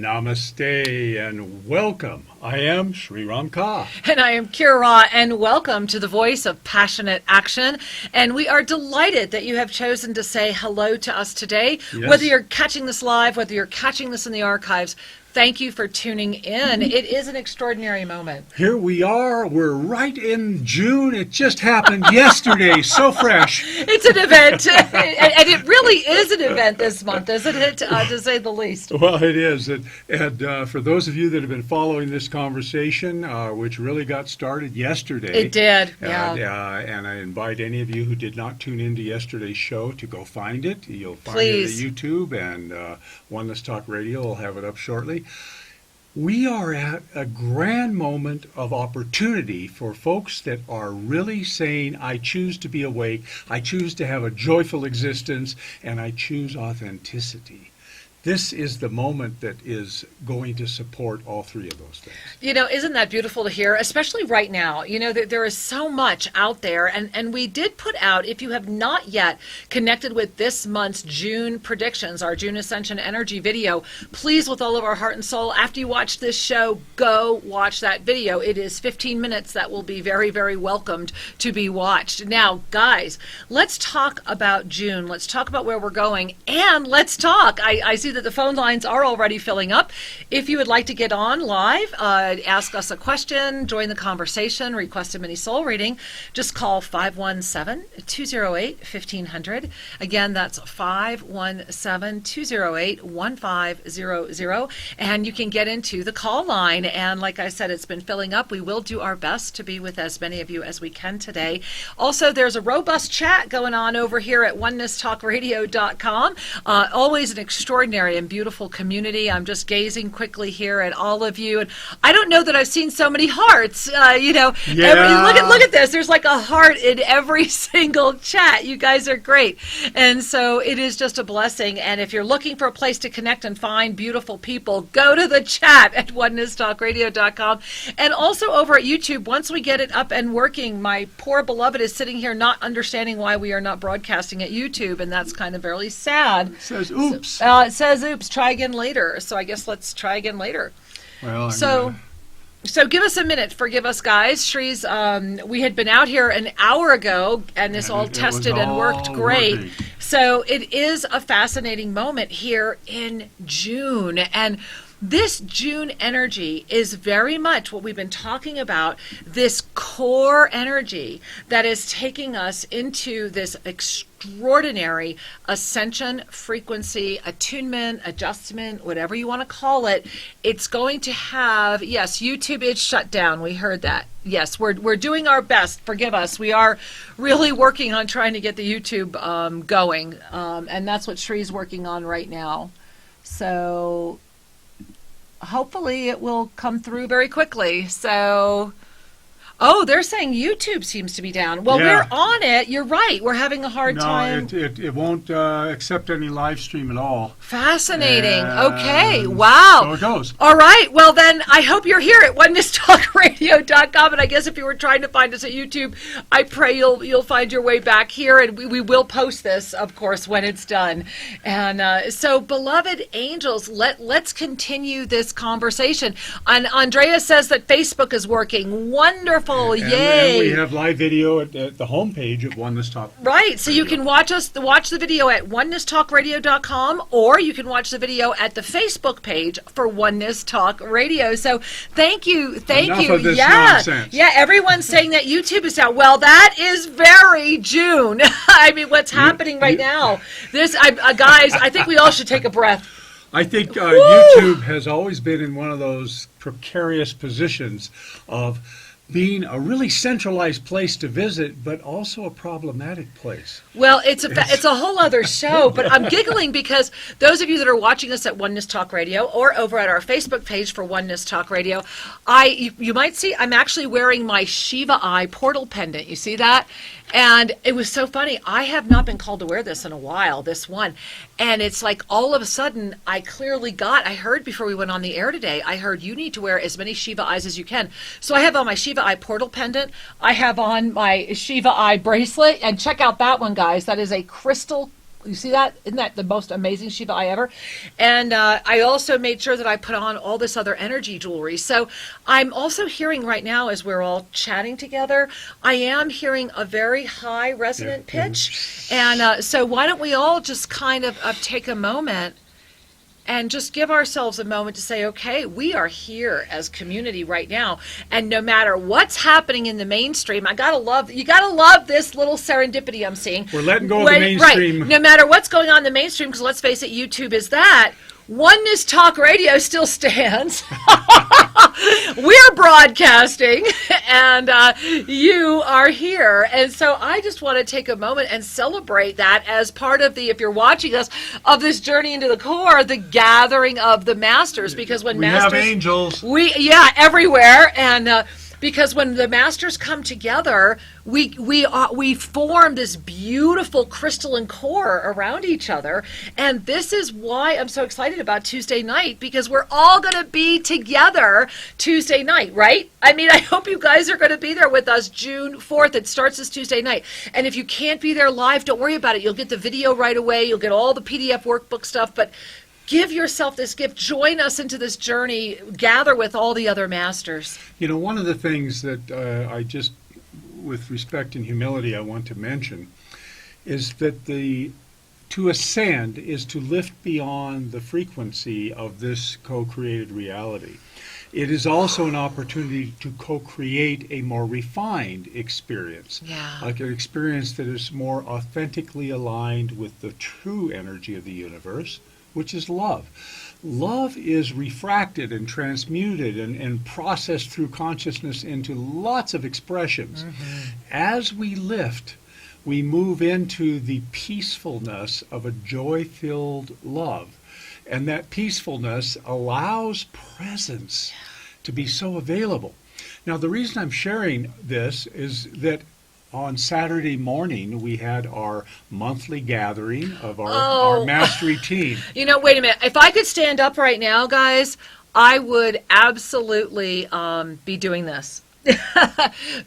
Namaste and welcome. I am Sri Ram Ka. And I am Kira, and welcome to the Voice of Passionate Action. And we are delighted that you have chosen to say hello to us today. Yes. Whether you're catching this live, whether you're catching this in the archives, thank you for tuning in. It is an extraordinary moment. Here we are. We're right in June. It just happened yesterday. So fresh. It's an event. And it really is an event this month, isn't it? To say the least. Well, it is. And for those of you that have been following this conversation, which really got started yesterday. It did, yeah. And I invite any of you who did not tune into yesterday's show to go find it. You'll find Please. it at YouTube, and Oneness Talk Radio will have it up shortly. We are at a grand moment of opportunity for folks that are really saying, I choose to be awake, I choose to have a joyful existence, and I choose authenticity. This is the moment that is going to support all three of those things. You know, isn't that beautiful to hear, especially right now? You know, there is so much out there, and we did put out, if you have not yet connected with this month's June predictions, our June Ascension Energy video, please, with all of our heart and soul, after you watch this show, go watch that video. It is 15 minutes that will be very, very welcomed to be watched. Now, guys, let's talk about June. Let's talk about where we're going, and let's talk. I see that the phone lines are already filling up. If you would like to get on live, ask us a question, join the conversation, request a mini soul reading, just call 517-208-1500. Again, that's 517-208-1500, and you can get into the call line. And like I said, it's been filling up. We will do our best to be with as many of you as we can today. Also, there's a robust chat going on over here at onenesstalkradio.com. Always an extraordinary and beautiful community. I'm just gazing quickly here at all of you, and I don't know that I've seen so many hearts. Look at this. There's like a heart in every single chat. You guys are great, and so it is just a blessing. And if you're looking for a place to connect and find beautiful people, go to the chat at onenesstalkradio.com, and also over at YouTube. Once we get it up and working, my poor beloved is sitting here not understanding why we are not broadcasting at YouTube, and that's kind of really sad. It says oops. It says oops, try again later. So I guess let's try again later. Well, So give us a minute. Forgive us, guys. Shree's, we had been out here an hour ago, and this all tested and worked great. Working. So it is a fascinating moment here in June. And this June energy is very much what we've been talking about, this core energy that is taking us into this extraordinary ascension, frequency, attunement, adjustment, whatever you want to call it. It's going to have, yes, YouTube is shut down. We heard that. Yes, we're doing our best. Forgive us. We are really working on trying to get the YouTube going, and that's what Shree's working on right now. So hopefully it will come through very quickly. So, they're saying YouTube seems to be down. Well, yeah. We're on it. You're right. We're having a hard time. No, it won't accept any live stream at all. Fascinating. Okay. Wow. So it goes. All right. Well, then I hope you're here at onenesstalkradio.com. And I guess if you were trying to find us at YouTube, I pray you'll find your way back here. And we will post this, of course, when it's done. And so, beloved angels, let's continue this conversation. And Andrea says that Facebook is working. Wonderful. Yay. And we have live video at the homepage at Oneness Talk. Right. So you can watch the video at onenesstalkradio.com, or you can watch the video at the Facebook page for Oneness Talk Radio. So thank you. Enough of this nonsense. Yeah, everyone's saying that YouTube is down. Well, that is very June. I mean, what's happening right now? Guys, I think we all should take a breath. I think YouTube has always been in one of those precarious positions of being a really centralized place to visit, but also a problematic place. Well, it's a whole other show, but I'm giggling because those of you that are watching us at Oneness Talk Radio or over at our Facebook page for Oneness Talk Radio, you might see I'm actually wearing my Shiva Eye portal pendant. You see that? And it was so funny. I have not been called to wear this in a while, this one. And it's like all of a sudden I heard before we went on the air today, I heard you need to wear as many Shiva Eyes as you can. So I have on my Shiva Eye portal pendant. I have on my Shiva Eye bracelet. And check out that one, guys. That is a crystal You see that? Isn't that the most amazing Shiva eye ever? And I also made sure that I put on all this other energy jewelry. So I'm also hearing right now, as we're all chatting together, I am hearing a very high resonant pitch. And so why don't we all just kind of take a moment and just give ourselves a moment to say, okay, we are here as community right now. And no matter what's happening in the mainstream, you gotta love this little serendipity I'm seeing. We're letting go of the mainstream. Right. No matter what's going on in the mainstream, because let's face it, YouTube is that. Oneness Talk Radio still stands. We're broadcasting, and you are here. And so I just want to take a moment and celebrate that as part of the, if you're watching us, of this journey into the core, the gathering of the masters. Because when we have angels. Everywhere. And because when the masters come together, we form this beautiful crystalline core around each other. And this is why I'm so excited about Tuesday night, because we're all going to be together Tuesday night, right? I mean, I hope you guys are going to be there with us June 4th. It starts this Tuesday night. And if you can't be there live, don't worry about it. You'll get the video right away. You'll get all the PDF workbook stuff. But give yourself this gift. Join us into this journey. Gather with all the other masters. You know, one of the things that I just, with respect and humility, I want to mention is that to ascend is to lift beyond the frequency of this co-created reality. It is also an opportunity to co-create a more refined experience, like an experience that is more authentically aligned with the true energy of the universe, which is love. Love is refracted and transmuted and processed through consciousness into lots of expressions. As we lift, we move into the peacefulness of a joy-filled love. And that peacefulness allows presence to be so available. Now, the reason I'm sharing this is that on Saturday morning, we had our monthly gathering of our mastery team. You know, wait a minute. If I could stand up right now, guys, I would absolutely be doing this.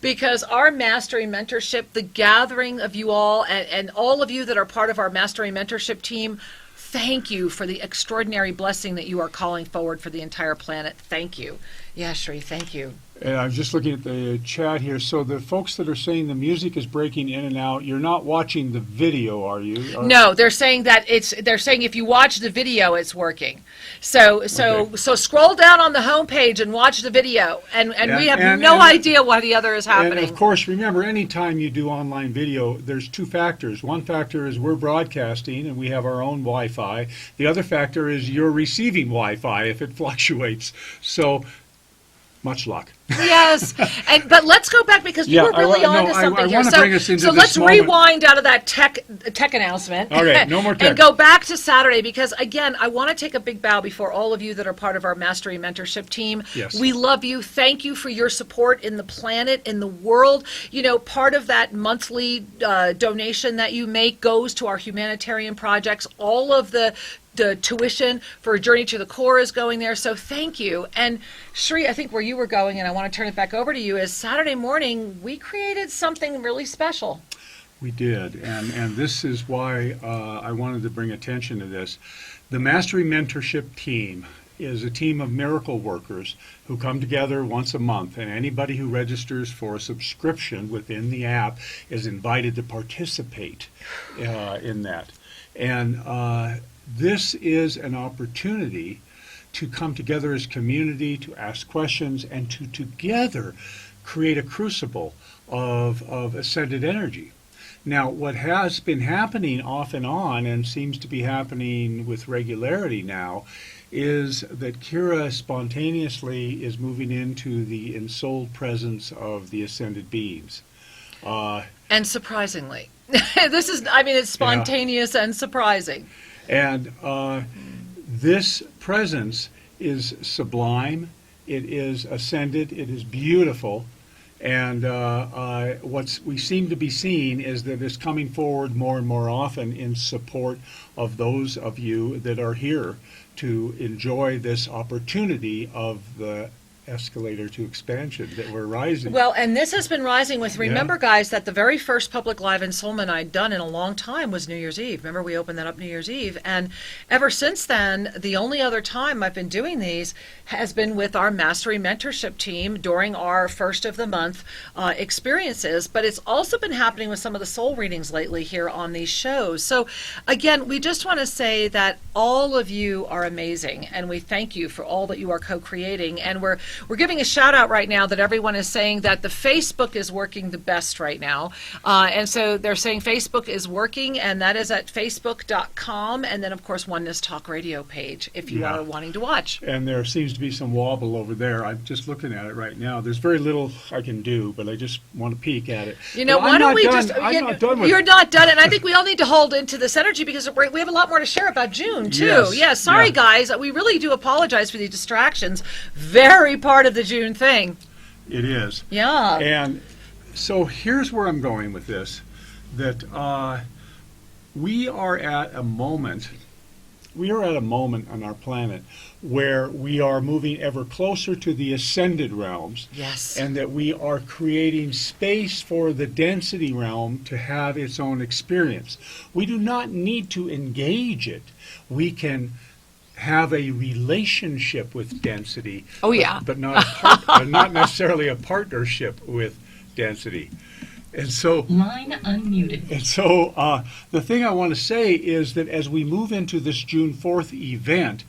Because our mastery mentorship, the gathering of you all, and all of you that are part of our mastery mentorship team, thank you for the extraordinary blessing that you are calling forward for the entire planet. Thank you. Yeah, Shri, thank you. And I'm just looking at the chat here. So the folks that are saying the music is breaking in and out, you're not watching the video, are you? No, they're saying that they're saying if you watch the video, it's working. So scroll down on the homepage and watch the video. And we have no idea why the other is happening. And of course, remember, anytime you do online video, there's two factors. One factor is we're broadcasting and we have our own Wi-Fi. The other factor is you're receiving Wi-Fi if it fluctuates. So much luck. Yes, but let's go back because you were really on to something here. So let's rewind out of that tech announcement. All right, no more tech. And go back to Saturday because, again, I want to take a big bow before all of you that are part of our Mastery Mentorship team. Yes. We love you. Thank you for your support in the planet, in the world. You know, part of that monthly donation that you make goes to our humanitarian projects. All of the tuition for Journey to the Core is going there, so thank you. And Shri, I think where you were going, and I want to turn it back over to you, is Saturday morning we created something really special. We did, and this is why I wanted to bring attention to this. The Mastery Mentorship team is a team of miracle workers who come together once a month, and anybody who registers for a subscription within the app is invited to participate in that. And this is an opportunity to come together as community, to ask questions, and to together create a crucible of ascended energy. Now, what has been happening off and on, and seems to be happening with regularity now, is that Kira spontaneously is moving into the ensouled presence of the ascended beings. And surprisingly. It's spontaneous and surprising. And this presence is sublime, it is ascended, it is beautiful, and what we seem to be seeing is that it's coming forward more and more often in support of those of you that are here to enjoy this opportunity of the escalator to expansion that we're rising. Well, and this has been rising with, remember guys, that the very first public live ensoulment I'd done in a long time was New Year's Eve. Remember we opened that up New Year's Eve. And ever since then, the only other time I've been doing these has been with our Mastery Mentorship team during our first of the month experiences. But it's also been happening with some of the soul readings lately here on these shows. So again, we just want to say that all of you are amazing, and we thank you for all that you are co-creating. And we're giving a shout out right now that everyone is saying that the Facebook is working the best right now. And so they're saying Facebook is working, and that is at facebook.com. And then, of course, Oneness Talk Radio page if you are wanting to watch. And there seems to be some wobble over there. I'm just looking at it right now. There's very little I can do, but I just want to peek at it. You know, but why don't we I'm not done with You're not done, and I think we all need to hold into this energy because we have a lot more to share about June, too. Yes. Yeah, sorry, guys. We really do apologize for the distractions. Very part of the June thing. It is. Yeah. And so here's where I'm going with this, that we are at a moment on our planet where we are moving ever closer to the ascended realms. Yes. And that we are creating space for the density realm to have its own experience. We do not need to engage it. We can have a relationship with density. Oh, yeah. But not not necessarily a partnership with density. And so, line unmuted. And so the thing I want to say is that as we move into this June 4th event,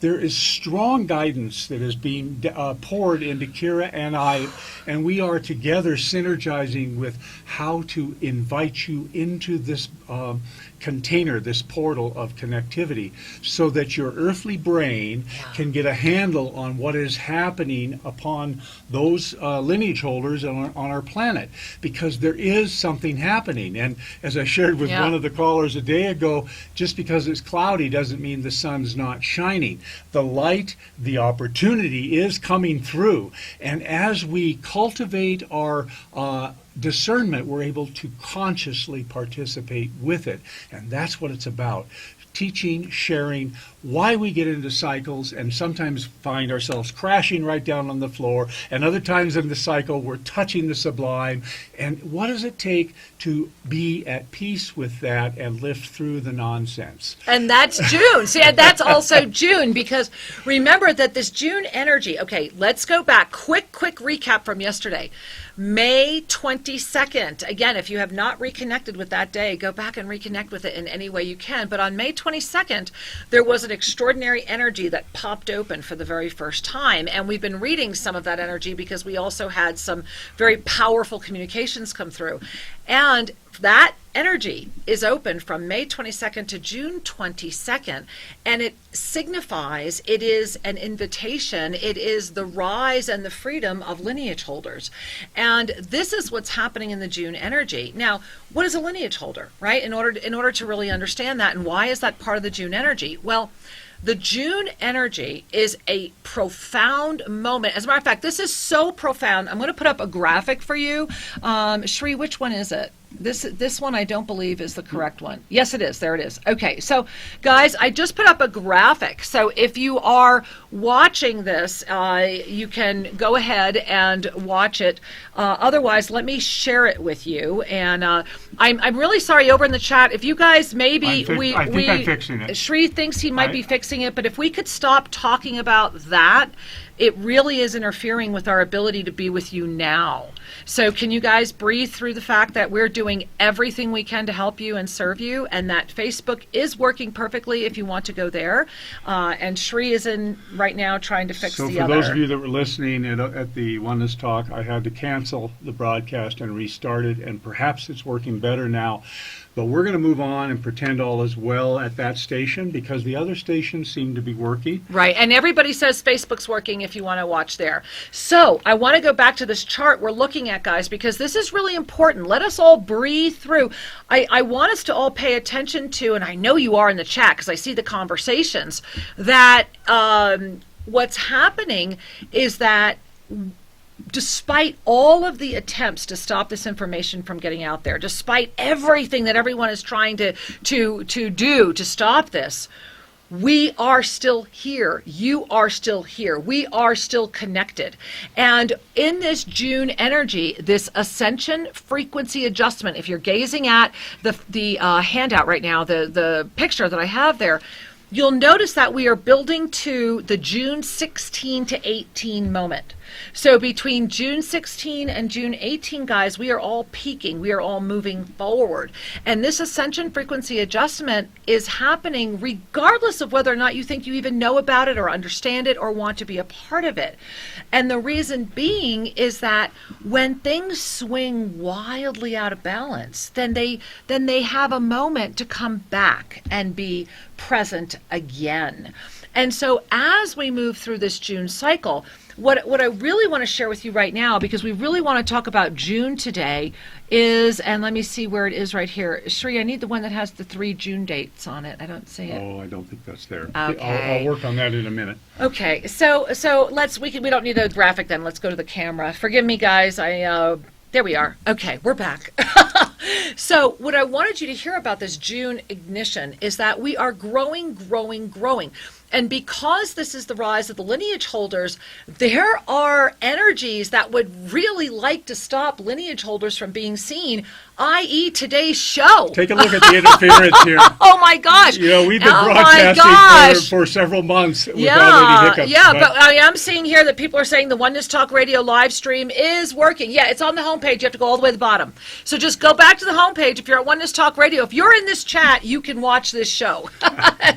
there is strong guidance that is being poured into Kira and I, and we are together synergizing with how to invite you into this container, this portal of connectivity, so that your earthly brain can get a handle on what is happening upon those lineage holders on our planet, because there is something happening. And as I shared with one of the callers a day ago, just because it's cloudy doesn't mean the sun's not shining. The light, the opportunity is coming through. And as we cultivate our discernment, we're able to consciously participate with it. And that's what it's about. Teaching, sharing, why we get into cycles and sometimes find ourselves crashing right down on the floor, and other times in the cycle we're touching the sublime. And what does it take to be at peace with that and lift through the nonsense? And that's June. See, that's also June, because remember that this June energy, okay, let's go back. Quick recap from yesterday. May 22nd. Again, if you have not reconnected with that day, go back and reconnect with it in any way you can. But on May 22nd, there was an extraordinary energy that popped open for the very first time. And we've been reading some of that energy because we also had some very powerful communications come through. And that energy is open from May 22nd to June 22nd, and it signifies, it is an invitation, it is the rise and the freedom of lineage holders. And this is what's happening in the June energy. Now, what is a lineage holder, right? In order to really understand that, and why is that part of the June energy? Well, the June energy is a profound moment. As a matter of fact, this is so profound. I'm going to put up a graphic for you. Shri, which one is it? This one I don't believe is the correct one. Yes, it is. There it is. Okay, so guys, I just put up a graphic. So if you are watching this, you can go ahead and watch it. Otherwise, let me share it with you. And I'm really sorry over in the chat. If you guys maybe I think I'm fixing it. Shri thinks he might be fixing it, but if we could stop talking about that, it really is interfering with our ability to be with you now. So can you guys breathe through the fact that we're doing everything we can to help you and serve you, and that Facebook is working perfectly if you want to go there. And Shri is in right now trying to fix the other. So for those of you that were listening at the Oneness Talk, I had to cancel the broadcast and restart it, and perhaps it's working better now. But we're going to move on and pretend all is well at that station, because the other stations seem to be working. Right, and everybody says Facebook's working if you want to watch there. So I want to go back to this chart we're looking at, guys, because this is really important. Let us all breathe through. I want us to all pay attention to, and I know you are in the chat because I see the conversations, that what's happening is that despite all of the attempts to stop this information from getting out there, despite everything that everyone is trying to do to stop this, we are still here. You are still here. We are still connected. And in this June energy, this ascension frequency adjustment, if you're gazing at the handout right now, the picture that I have there, you'll notice that we are building to the June 16 to 18 moment. So between June 16 and June 18, guys, we are all peaking. We are all moving forward. And this ascension frequency adjustment is happening regardless of whether or not you think you even know about it or understand it or want to be a part of it. And the reason being is that when things swing wildly out of balance, then they have a moment to come back and be present again. And so as we move through this June cycle, what I really want to share with you right now, because we really want to talk about June today, is, and let me see where it is right here. Shri, I need the one that has the 3 June dates on it. I don't see it. Oh, I don't think that's there. Okay. I'll work on that in a minute. Okay, so we don't need a graphic then. Let's go to the camera. Forgive me, guys. There we are. Okay, we're back. So what I wanted you to hear about this June ignition is that we are growing. And because this is the rise of the lineage holders, there are energies that would really like to stop lineage holders from being seen, i.e. today's show. Take a look at the interference here. Oh my gosh. You know, we've been broadcasting for several months without any hiccups. Yeah, but I am seeing here that people are saying the Oneness Talk Radio live stream is working. Yeah, it's on the homepage. You have to go all the way to the bottom. So just go back to the homepage. If you're at Oneness Talk Radio, if you're in this chat, you can watch this show.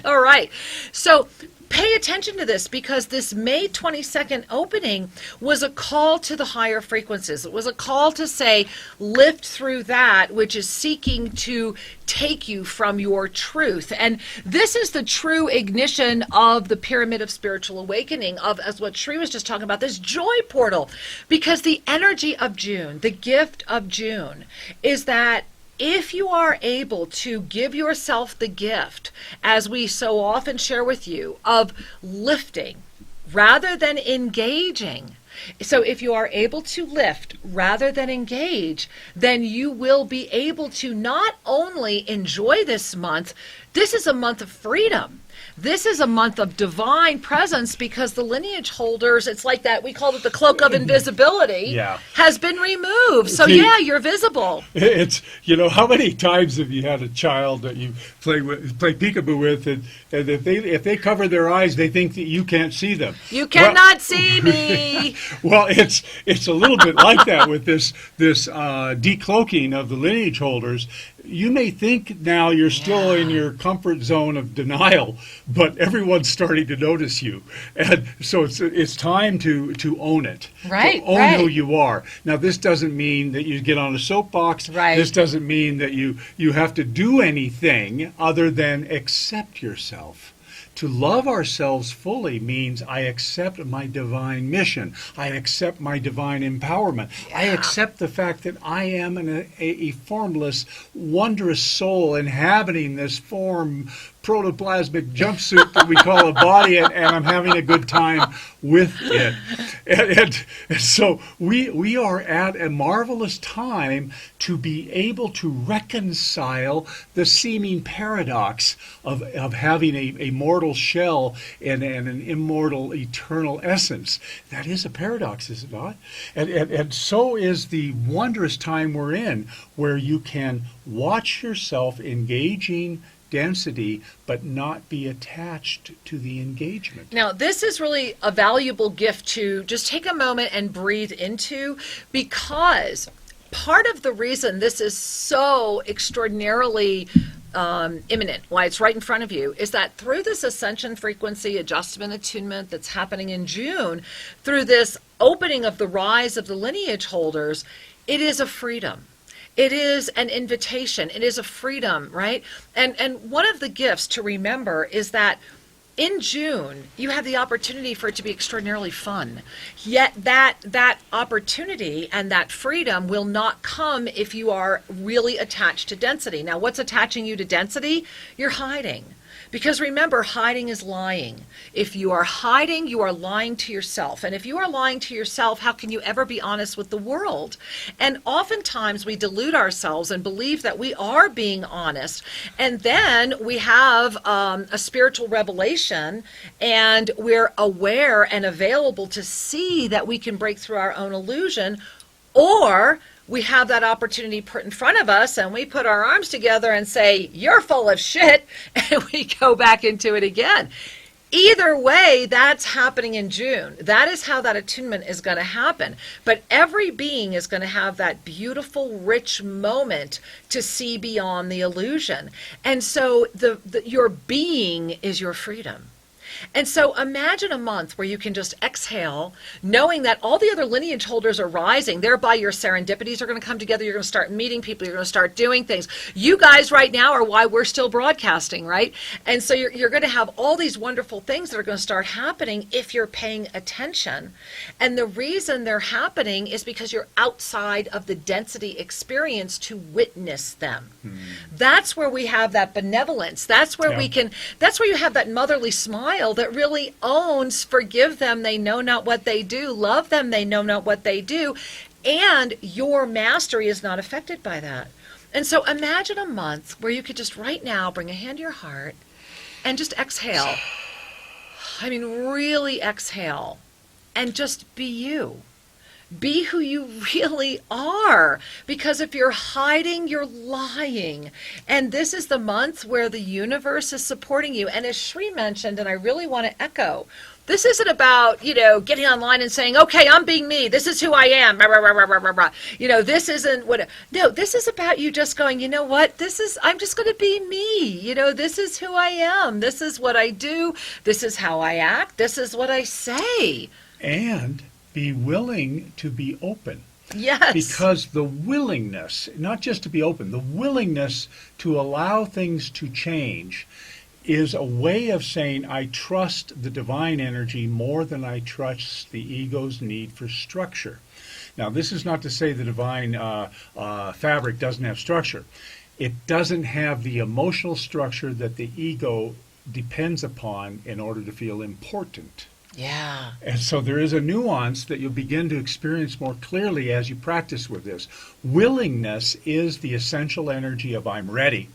All right. So pay attention to this, because this May 22nd opening was a call to the higher frequencies. It was a call to say, lift through that which is seeking to take you from your truth. And this is the true ignition of the pyramid of spiritual awakening, of, as what Shri was just talking about, this joy portal. Because the energy of June, the gift of June, is that if you are able to give yourself the gift, as we so often share with you, of lifting rather than engaging. So if you are able to lift rather than engage, then you will be able to not only enjoy this month, this is a month of freedom. This is a month of divine presence, because the lineage holders, it's like that, we call it the cloak of invisibility, has been removed. So you're visible. It's, how many times have you had a child that you play peekaboo with, and if they cover their eyes, they think that you can't see them. You cannot see me. Well, it's a little bit like that with this decloaking of the lineage holders. You may think now you're still in your comfort zone of denial, but everyone's starting to notice you. And so it's time to own it. Right. To own who you are. Now, this doesn't mean that you get on a soapbox. Right. This doesn't mean that you have to do anything other than accept yourself. To love ourselves fully means I accept my divine mission. I accept my divine empowerment. Yeah. I accept the fact that I am a formless, wondrous soul inhabiting this form protoplasmic jumpsuit that we call a body, and I'm having a good time with it. And so we are at a marvelous time to be able to reconcile the seeming paradox of having a mortal shell and an immortal eternal essence. That is a paradox, is it not? And so is the wondrous time we're in, where you can watch yourself engaging density, but not be attached to the engagement. Now, this is really a valuable gift to just take a moment and breathe into, because part of the reason this is so extraordinarily imminent, why it's right in front of you, is that through this ascension frequency adjustment attunement that's happening in June, through this opening of the rise of the lineage holders, it is a freedom. It is an invitation. It is a freedom, right? And one of the gifts to remember is that in June, you have the opportunity for it to be extraordinarily fun. Yet that opportunity and that freedom will not come if you are really attached to density. Now, what's attaching you to density? You're hiding. Because remember, hiding is lying. If you are hiding, you are lying to yourself. And if you are lying to yourself, how can you ever be honest with the world? And oftentimes we delude ourselves and believe that we are being honest. And then we have a spiritual revelation, and we're aware and available to see that we can break through our own illusion, or we have that opportunity put in front of us and we put our arms together and say, you're full of shit, and we go back into it again. Either way, that's happening in June. That is how that attunement is going to happen. But every being is going to have that beautiful, rich moment to see beyond the illusion. And so your being is your freedom. And so imagine a month where you can just exhale, knowing that all the other lineage holders are rising. Thereby your serendipities are going to come together. You're going to start meeting people. You're going to start doing things. You guys right now are why we're still broadcasting, right? And so you're going to have all these wonderful things that are going to start happening if you're paying attention. And the reason they're happening is because you're outside of the density experience to witness them. That's where we have that benevolence. That's where that's where you have that motherly smile that really owns, forgive them, they know not what they do, love them, they know not what they do, and your mastery is not affected by that. And so imagine a month where you could just right now bring a hand to your heart and just exhale. I mean, really exhale and just be you. Be who you really are, because if you're hiding, you're lying. And this is the month where the universe is supporting you. And as Shri mentioned, and I really want to echo, this isn't about, getting online and saying, okay, I'm being me. This is who I am. Rah, rah, rah, rah, rah, rah. This isn't what. No, this is about you just going, you know what? I'm just going to be me. This is who I am. This is what I do. This is how I act. This is what I say. And be willing to be open. Yes. Because the willingness, not just to be open, the willingness to allow things to change is a way of saying, I trust the divine energy more than I trust the ego's need for structure. Now, this is not to say the divine fabric doesn't have structure. It doesn't have the emotional structure that the ego depends upon in order to feel important. Yeah. And so there is a nuance that you'll begin to experience more clearly as you practice with this. Willingness is the essential energy of I'm ready.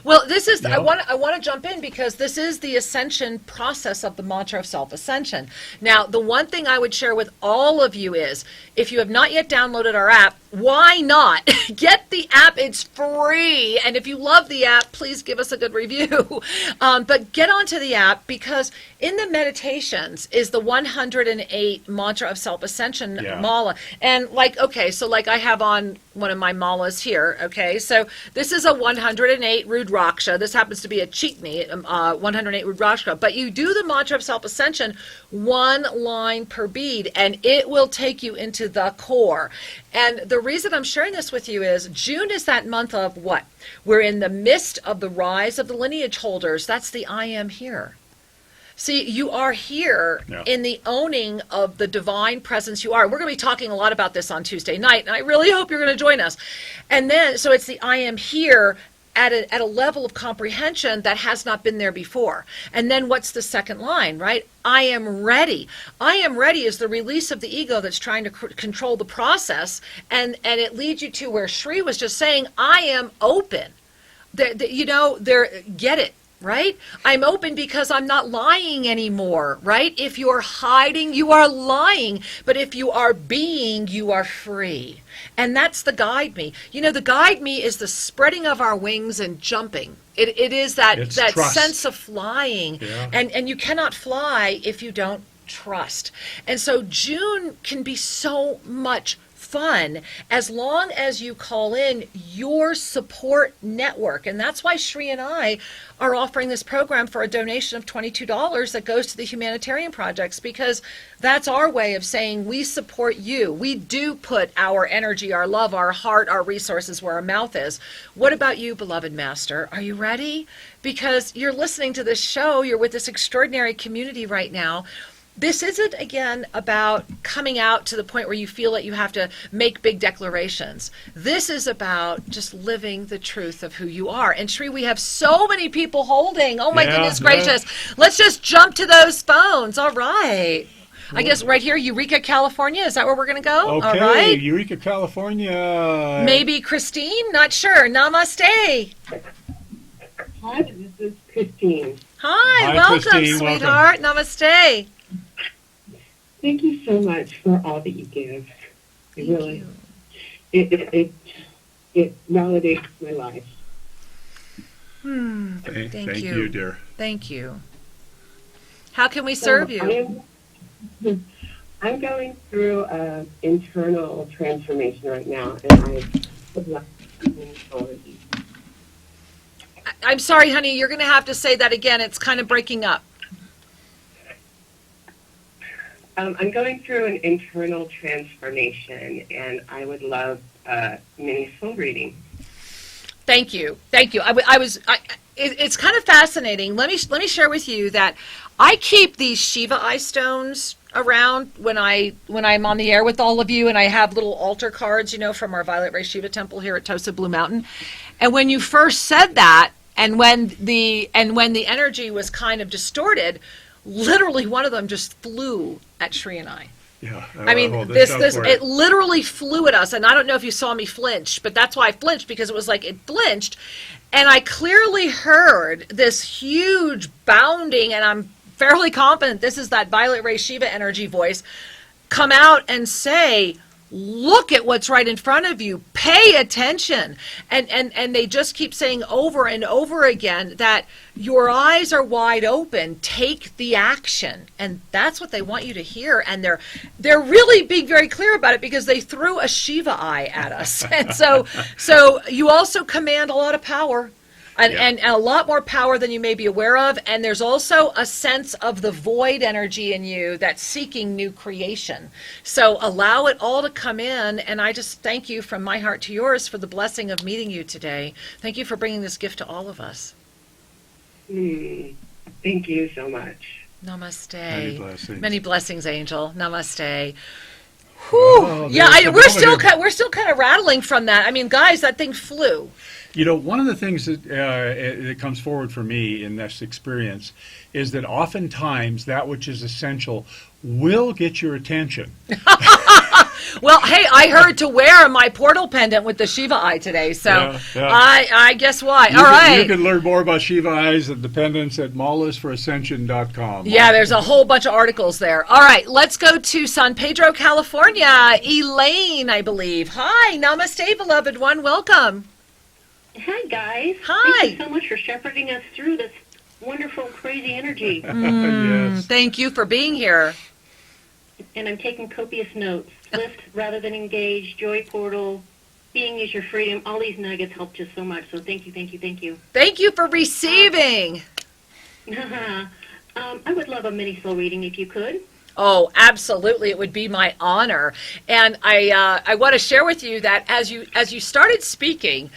Well, this is, I want to jump in because this is the ascension process of the mantra of self-ascension. Now, the one thing I would share with all of you is, if you have not yet downloaded our app, why not? Get the app. It's free. And if you love the app, please give us a good review. But get onto the app, because in the meditations is the 108 mantra of self-ascension mala. And so I have on one of my malas here. Okay. So this is a 108 Rudraksha. This happens to be a Chitni, 108 Rudraksha. But you do the mantra of self-ascension one line per bead, and it will take you into the core. And the reason I'm sharing this with you is June is that month of what? We're in the midst of the rise of the lineage holders. That's the I am here. See, you are here in the owning of the divine presence you are. We're going to be talking a lot about this on Tuesday night, and I really hope you're going to join us. And then, so it's the I am here at a level of comprehension that has not been there before. And then what's the second line, right? I am ready. I am ready is the release of the ego that's trying to control the process. And it leads you to where Shri was just saying, I am open. Get it. Right? I'm open because I'm not lying anymore, right? If you're hiding, you are lying. But if you are being, you are free. And that's the guide me. The guide me is the spreading of our wings and jumping. It is that sense of flying. Yeah. And you cannot fly if you don't trust. And so June can be so much fun as long as you call in your support network. And that's why Shri and I are offering this program for a donation of $22 that goes to the humanitarian projects, because that's our way of saying we support you. We do put our energy, our love, our heart, our resources where our mouth is. What about you, beloved master? Are you ready? Because you're listening to this show, you're with this extraordinary community right now. this isn't, again, about coming out to the point where you feel that you have to make big declarations. This is about just living the truth of who you are. And Sri, we have so many people holding. Oh, my goodness gracious. Let's just jump to those phones. All right. I guess right here, Eureka, California. Is that where we're going to go? Okay, all right. Eureka, California. Maybe Christine? Not sure. Namaste. Hi, this is Christine. Hi, welcome, Christine, sweetheart. Namaste. Thank you so much for all that you give. Thank Really, you. it validates my life. Thank you, dear. Thank you. How can we serve you? I'm going through an internal transformation right now, and I would like to forward. I'm sorry, honey. You're going to have to say that again. It's kind of breaking up. I'm going through an internal transformation, and I would love a mini soul reading. Thank you. Thank you. It's kind of fascinating. Let me share with you that I keep these Shiva eye stones around when I'm on the air with all of you, and I have little altar cards, from our Violet Ray Shiva temple here at Tosa Blue Mountain. And when you first said that, and when the energy was kind of distorted, literally one of them just flew at Shri and I. Yeah. I mean, it literally flew at us, and I don't know if you saw me flinch, but that's why I flinched, because it was like it flinched, and I clearly heard this huge bounding, and I'm fairly confident this is that Violet Ray Shiva energy voice come out and say, look at what's right in front of you. Pay attention. And they just keep saying over and over again that your eyes are wide open. Take the action. And that's what they want you to hear. And they're really being very clear about it, because they threw a Shiva eye at us. And so you also command a lot of power. And a lot more power than you may be aware of. And there's also a sense of the void energy in you that's seeking new creation. So allow it all to come in. And I just thank you from my heart to yours for the blessing of meeting you today. Thank you for bringing this gift to all of us. Thank you so much. Namaste. Many blessings. Many blessings, Angel. Namaste. Oh, yeah, we're still kind of rattling from that. I mean, guys, that thing flew. One of the things that comes forward for me in this experience is that oftentimes that which is essential will get your attention. Well, hey, I heard to wear my portal pendant with the Shiva eye today, so yeah. I guess why. All right. You can learn more about Shiva eyes and dependence at maulisforascension.com. Yeah, there's a whole bunch of articles there. All right, let's go to San Pedro, California. Elaine, I believe. Hi, namaste, beloved one. Welcome. Hi, guys. Hi. Thank you so much for shepherding us through this wonderful, crazy energy. Yes. Thank you for being here. And I'm taking copious notes. Lift rather than engage, joy portal, being is your freedom. All these nuggets helped us so much. So thank you, thank you, thank you. Thank you for receiving. I would love a mini soul reading if you could. Oh, absolutely. It would be my honor. And I want to share with you that as you started speaking,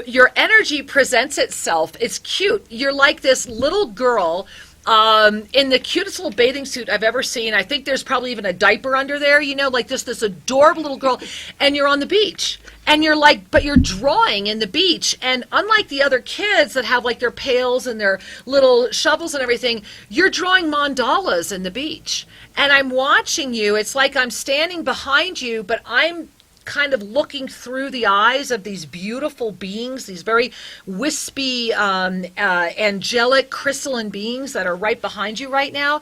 your energy presents itself. It's cute. You're like this little girl in the cutest little bathing suit I've ever seen. I think there's probably even a diaper under there, like this adorable little girl. And you're on the beach. And you're but you're drawing in the beach. And unlike the other kids that have like their pails and their little shovels and everything, you're drawing mandalas in the beach. And I'm watching you. It's like I'm standing behind you, but I'm kind of looking through the eyes of these beautiful beings, these very wispy, angelic, crystalline beings that are right behind you right now.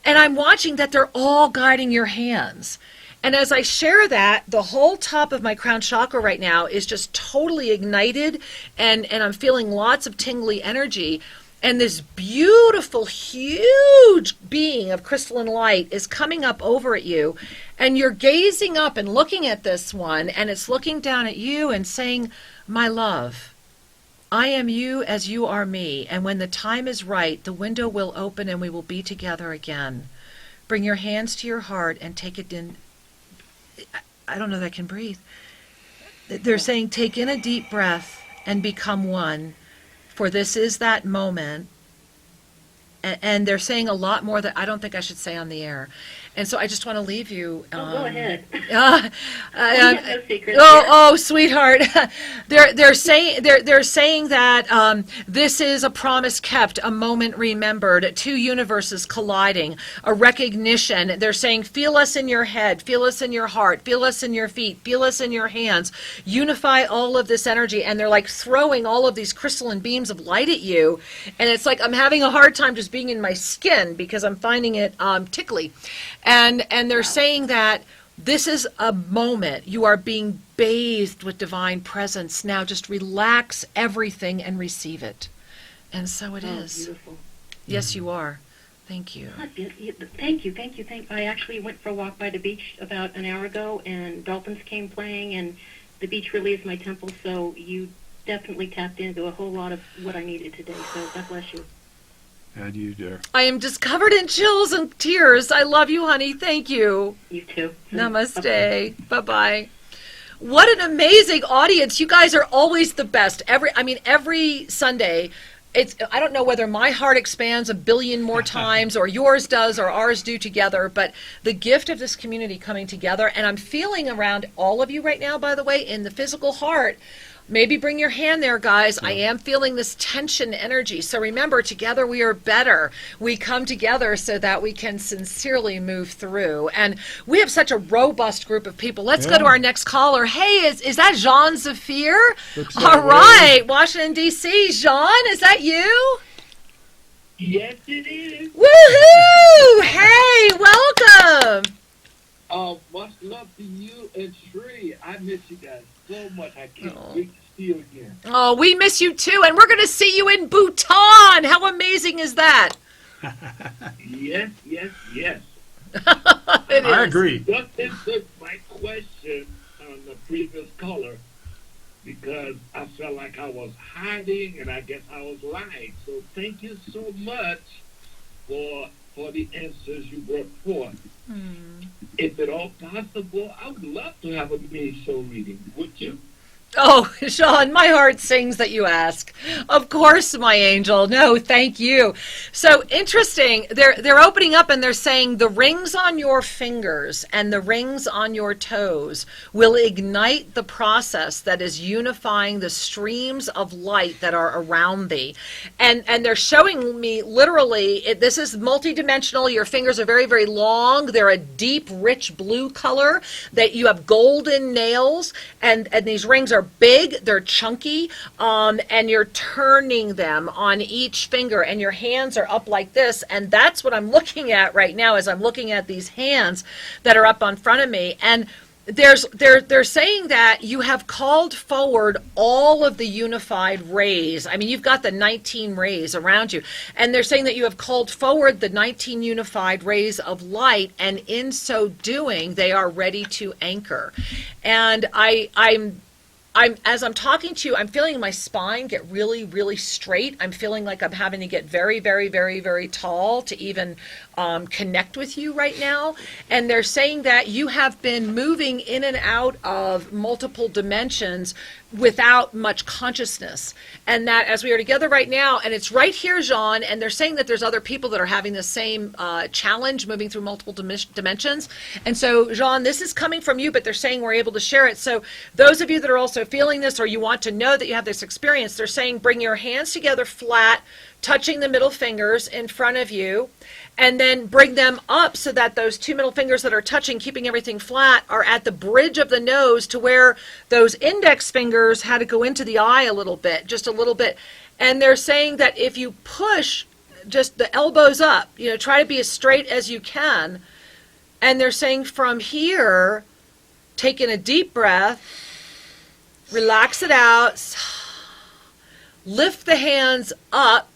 And I'm watching that they're all guiding your hands. And as I share that, the whole top of my crown chakra right now is just totally ignited, and I'm feeling lots of tingly energy. And this beautiful, huge being of crystalline light is coming up over at you. And you're gazing up and looking at this one, and it's looking down at you and saying, my love, I am you as you are me. And when the time is right, the window will open and we will be together again. Bring your hands to your heart and take it in. I don't know that I can breathe. They're saying, take in a deep breath and become one. For this is that moment and they're saying a lot more that I don't think I should say on the air. And so I just want to leave you. Go ahead. We have no secrets oh, sweetheart. they're saying that this is a promise kept, a moment remembered, two universes colliding, a recognition. They're saying, feel us in your head, feel us in your heart, feel us in your feet, feel us in your hands. Unify all of this energy, and they're like throwing all of these crystalline beams of light at you, and it's like I'm having a hard time just being in my skin because I'm finding it tickly. And they're saying that this is a moment. You are being bathed with divine presence. Now just relax everything and receive it. And so it is. Beautiful. Yes, you are. Thank you. Thank you. I actually went for a walk by the beach about an hour ago, and dolphins came playing, and the beach really is my temple, so you definitely tapped into a whole lot of what I needed today, so God bless you. And you, dear. I am just covered in chills and tears. I love you, honey. Thank you. You too. Namaste. Bye-bye. What an amazing audience. You guys are always the best. Every Sunday, I don't know whether my heart expands a billion more times or yours does or ours do together, but the gift of this community coming together, and I'm feeling around all of you right now, by the way, in the physical heart. Maybe bring your hand there, guys. I am feeling this tension energy. So remember, together we are better. We come together so that we can sincerely move through. And we have such a robust group of people. Let's go to our next caller. Hey, is that Jean Zafir? All right, Washington, D.C. Jean, is that you? Yes, it is. Woohoo! Hey, welcome. Much love to you and Sri. I miss you guys so much. I can't wait to see you again. Oh, we miss you too, and we're going to see you in Bhutan. How amazing is that? Yes. I agree. Just answered my question on the previous caller because I felt like I was hiding and I guess I was lying. So thank you so much for the answers you brought forth. If at all possible, I would love to have a mini show reading. Would you? Oh, Sean, my heart sings that you ask. Of course, my angel. No, thank you. So interesting. They're opening up and they're saying the rings on your fingers and the rings on your toes will ignite the process that is unifying the streams of light that are around thee. And they're showing me literally, this is multidimensional. Your fingers are very, very long. They're a deep, rich blue color. That you have golden nails, and these rings are big, they're chunky, and you're turning them on each finger, and your hands are up like this, and that's what I'm looking at right now as I'm looking at these hands that are up in front of me. And they're saying that you have called forward all of the unified rays. I mean, you've got the 19 rays around you, and they're saying that you have called forward the 19 unified rays of light, and in so doing, they are ready to anchor. And I'm as I'm talking to you, I'm feeling my spine get really, really straight. I'm feeling like I'm having to get very, very, very, very tall to even connect with you right now. And they're saying that you have been moving in and out of multiple dimensions without much consciousness. And that as we are together right now, and it's right here, Jean, and they're saying that there's other people that are having the same challenge moving through multiple dimensions. And so, Jean, this is coming from you, but they're saying we're able to share it. So those of you that are also feeling this, or you want to know that you have this experience, they're saying bring your hands together flat, touching the middle fingers in front of you, and then bring them up so that those two middle fingers that are touching, keeping everything flat, are at the bridge of the nose to where those index fingers had to go into the eye a little bit, just a little bit. And they're saying that if you push just the elbows up, try to be as straight as you can. And they're saying from here, taking a deep breath, relax it out, lift the hands up,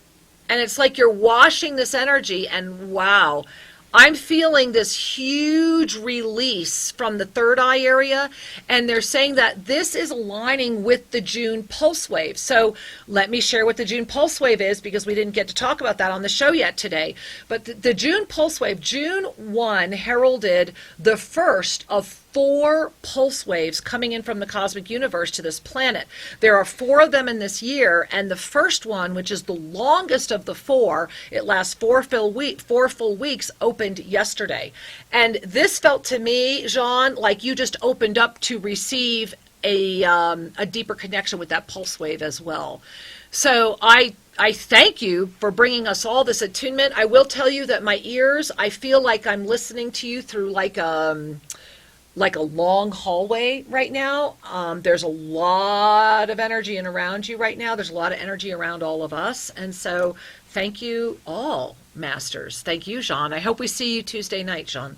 and it's like you're washing this energy, and wow, I'm feeling this huge release from the third eye area, and they're saying that this is aligning with the June Pulse Wave. So let me share what the June Pulse Wave is, because we didn't get to talk about that on the show yet today. But the June Pulse Wave, June 1 heralded the first of 4 pulse waves coming in from the cosmic universe to this planet. There are 4 of them in this year, and the first one, which is the longest of the 4, it lasts 4 full weeks, opened yesterday. And this felt to me, Jean, like you just opened up to receive a deeper connection with that pulse wave as well. So I thank you for bringing us all this attunement. I will tell you that my ears, I feel like I'm listening to you through like a long hallway right now. There's a lot of energy in around you right now. There's a lot of energy around all of us. And so thank you all, Masters. Thank you, Jean. I hope we see you Tuesday night, Jean.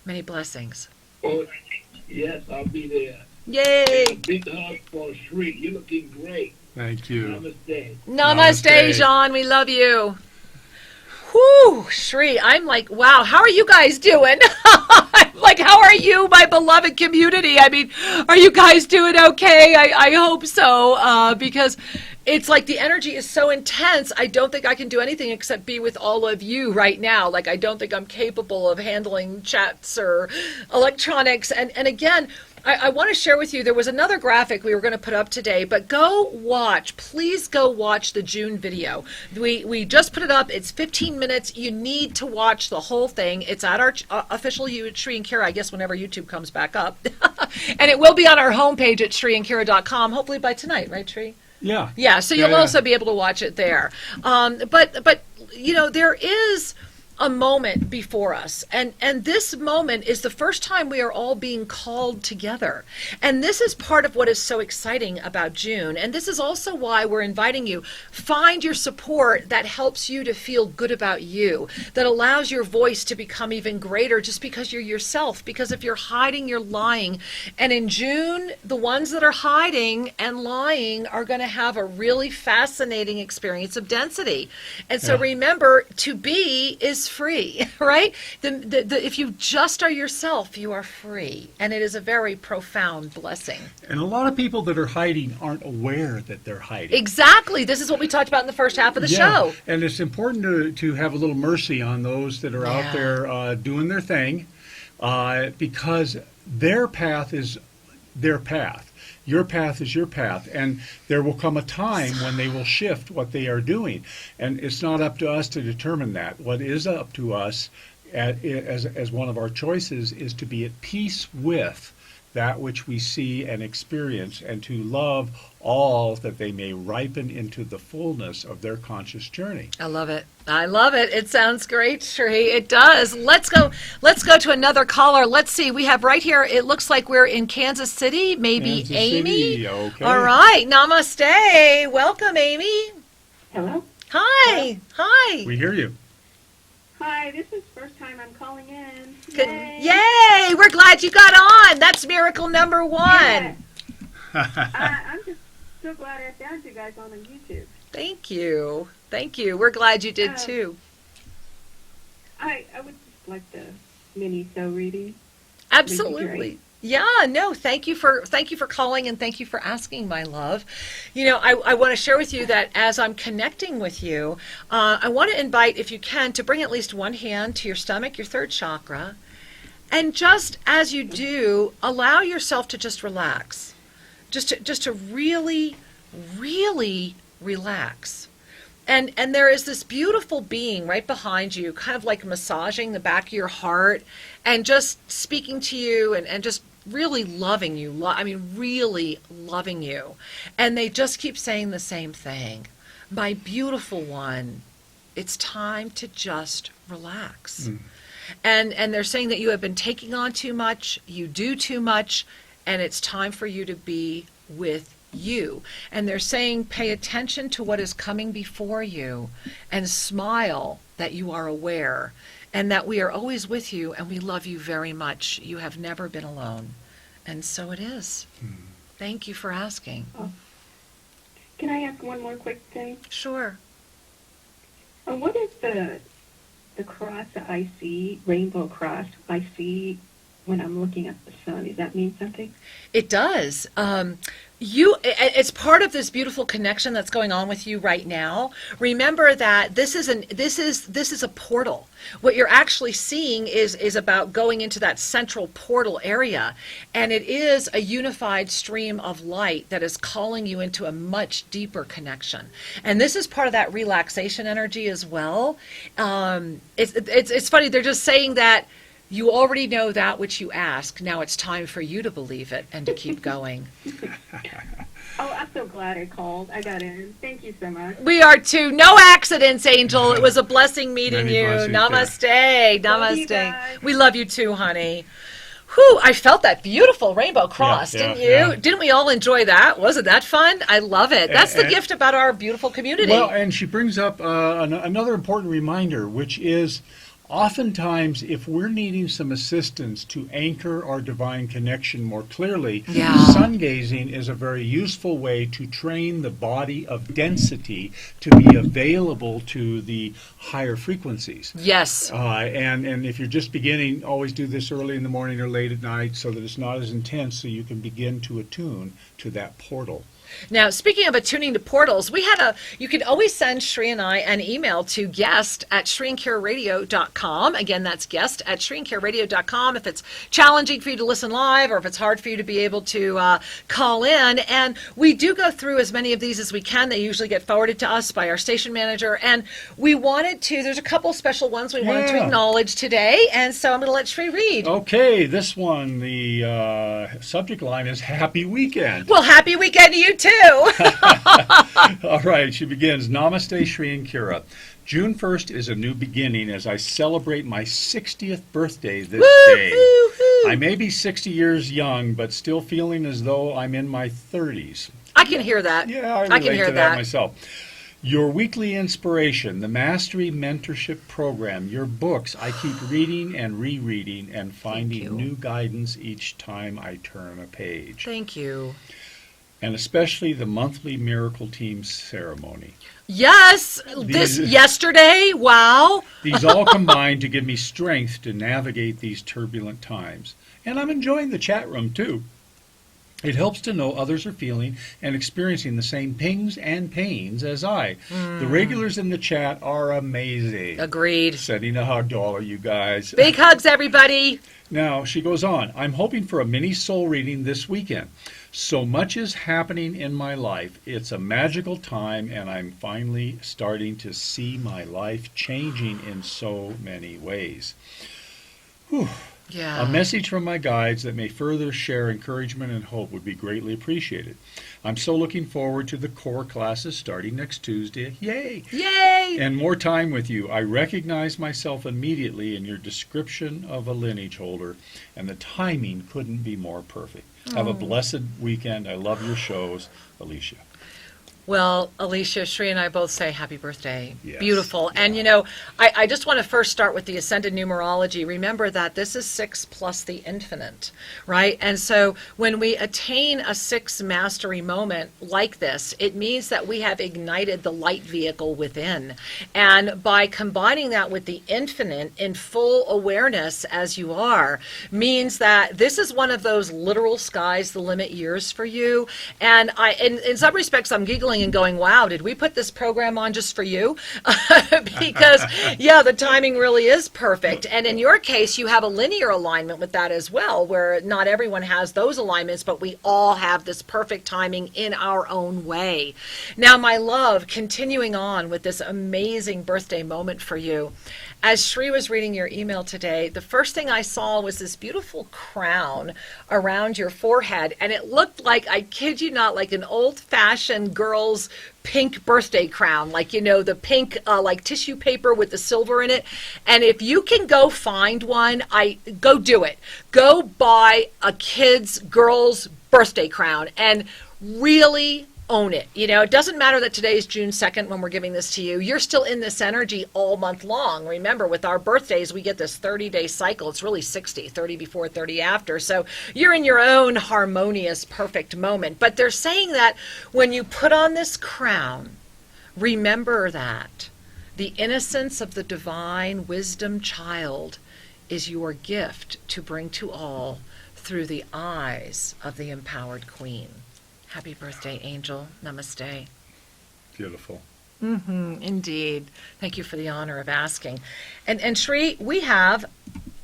Many blessings. Oh, yes, I'll be there. Yay! A big hug for Shri. You're looking great. Thank you. Namaste. Namaste, Jean. We love you. Whew, Shri, I'm like, wow, how are you guys doing? I'm like, how are you, my beloved community? I mean, are you guys doing okay? I hope so, because it's like the energy is so intense. I don't think I can do anything except be with all of you right now. Like, I don't think I'm capable of handling chats or electronics. And again, I want to share with you, there was another graphic we were going to put up today, but go watch, please go watch the June video. We just put it up. It's 15 minutes. You need to watch the whole thing. It's at our official Shri and Kira, I guess, whenever YouTube comes back up. And it will be on our homepage at shriandkira.com, hopefully by tonight, right, Shri? Yeah. Yeah, so you'll also be able to watch it there. But you know, there is a moment before us, and this moment is the first time we are all being called together, and this is part of what is so exciting about June. And this is also why we're inviting you, find your support that helps you to feel good about you, that allows your voice to become even greater just because you're yourself. Because if you're hiding, you're lying, and in June, the ones that are hiding and lying are going to have a really fascinating experience of density. And so remember, to be is free, right? If you just are yourself, you are free. And it is a very profound blessing. And a lot of people that are hiding aren't aware that they're hiding. Exactly. This is what we talked about in the first half of the show. And it's important to have a little mercy on those that are out there doing their thing, because their path is their path. Your path is your path, and there will come a time when they will shift what they are doing, and it's not up to us to determine that. What is up to us as one of our choices is to be at peace with that which we see and experience, and to love all that they may ripen into the fullness of their conscious journey. I love it. I love it. It sounds great, Shri. It does. Let's go to another caller. Let's see. We have right here, it looks like we're in Kansas City, maybe Kansas Amy. City, okay. All right. Namaste. Welcome, Amy. Hello? Hi. Hi. We hear you. Hi, this is the first time I'm calling in. Good. Yay! Yay. We're glad you got on. That's miracle number 1. Yeah. I'm just so glad I found you guys on YouTube. Thank you. Thank you. We're glad you did too. I would just like the mini show reading. Absolutely. Yeah, no, thank you for calling, and thank you for asking, my love. You know, I want to share with you that as I'm connecting with you, I want to invite, if you can, to bring at least one hand to your stomach, your third chakra, and just as you do, allow yourself to just relax, just to really, really relax. And there is this beautiful being right behind you, kind of like massaging the back of your heart and just speaking to you and just really loving you. Really loving you. And they just keep saying the same thing. My beautiful one, it's time to just relax. And they're saying that you have been taking on too much, you do too much, and it's time for you to be with you. And they're saying, pay attention to what is coming before you and smile that you are aware and that we are always with you and we love you very much. You have never been alone. And so it is. Thank you for asking. Can I ask one more quick thing? Sure. What is the the cross that I see, rainbow cross, I see when I'm looking at the sun. Does that mean something? It does. It's part of this beautiful connection that's going on with you right now. Remember that this is a portal. What you're actually seeing is about going into that central portal area, and it is a unified stream of light that is calling you into a much deeper connection. And this is part of that relaxation energy as well. It's funny. They're just saying that you already know that which you ask. Now it's time for you to believe it and to keep going. Oh, I'm so glad I called. I got in. Thank you so much. We are too. No accidents, Angel. It was a blessing meeting Many you. blessings, Namaste. Love you Namaste. guys. We love you too, honey. Whew, I felt that beautiful rainbow cross, Yeah, didn't yeah, you? yeah. Didn't we all enjoy that? Wasn't that fun? I love it. That's the And- gift about our beautiful community. Well, and she brings up another important reminder, which is oftentimes if we're needing some assistance to anchor our divine connection more clearly, Yeah. sun gazing is a very useful way to train the body of density to be available to the higher frequencies. Yes. And if you're just beginning, always do this early in the morning or late at night so that it's not as intense, so you can begin to attune to that portal. Now, speaking of attuning to portals, you can always send Shri and I an email to guest@shriandkiraradio.com. Again, that's guest@shriandkiraradio.com if it's challenging for you to listen live or if it's hard for you to be able to call in. And we do go through as many of these as we can. They usually get forwarded to us by our station manager. And we wanted to, there's a couple special ones we wanted to Yeah. acknowledge today. And so I'm going to let Shri read. Okay, this one, the subject line is Happy Weekend. Well, happy weekend to you too. All right, she begins. Namaste, Shri and Kira. June 1st is a new beginning as I celebrate my 60th birthday this day. Woo-hoo-hoo. I may be 60 years young, but still feeling as though I'm in my 30s. I can hear that. Yeah, I can relate hear to that that. myself. Your weekly inspiration, the Mastery Mentorship Program, your books, I keep reading and rereading and you. finding new guidance each time I turn a page. Thank you. And especially the monthly Miracle Team ceremony. Yes, this yesterday. Wow. These all combine to give me strength to navigate these turbulent times. And I'm enjoying the chat room too. It helps to know others are feeling and experiencing the same pings and pains as I. The regulars in the chat are amazing. Agreed. Sending a hug to all of you guys. Big hugs, everybody. Now, she goes on, I'm hoping for a mini soul reading this weekend. So much is happening in my life. It's a magical time, and I'm finally starting to see my life changing in so many ways. Whew. Yeah. A message from my guides that may further share encouragement and hope would be greatly appreciated. I'm so looking forward to the core classes starting next Tuesday. Yay! Yay! And more time with you. I recognize myself immediately in your description of a lineage holder, and the timing couldn't be more perfect. Have a blessed weekend. I love your shows. Alicia. Well, Alicia, Shri and I both say happy birthday. Yes. Beautiful. And, you know, I just want to first start with the ascended numerology. Remember that this is 6 plus the infinite, right? And so when we attain a 6 mastery moment like this, it means that we have ignited the light vehicle within. And by combining that with the infinite in full awareness as you are, means that this is one of those literal sky's the limit years for you. And in some respects, I'm giggling and going, wow, did we put this program on just for you? Because, yeah, the timing really is perfect. And in your case, you have a linear alignment with that as well, where not everyone has those alignments, but we all have this perfect timing in our own way. Now, my love, continuing on with this amazing birthday moment for you, as Shri was reading your email today, the first thing I saw was this beautiful crown around your forehead, and it looked like, I kid you not, like an old-fashioned girl's pink birthday crown, like, you know, the pink like tissue paper with the silver in it. And if you can go find one, go do it. Go buy a girl's birthday crown and really own it. You know, it doesn't matter that today is June 2nd when we're giving this to you. You're still in this energy all month long. Remember, with our birthdays, we get this 30-day cycle. It's really 60, 30 before, 30 after. So you're in your own harmonious, perfect moment. But they're saying that when you put on this crown, remember that The innocence of the divine wisdom child is your gift to bring to all through the eyes of the empowered queen. Happy birthday, Angel. Namaste. Beautiful. Indeed. Thank you for the honor of asking. And Shri, we have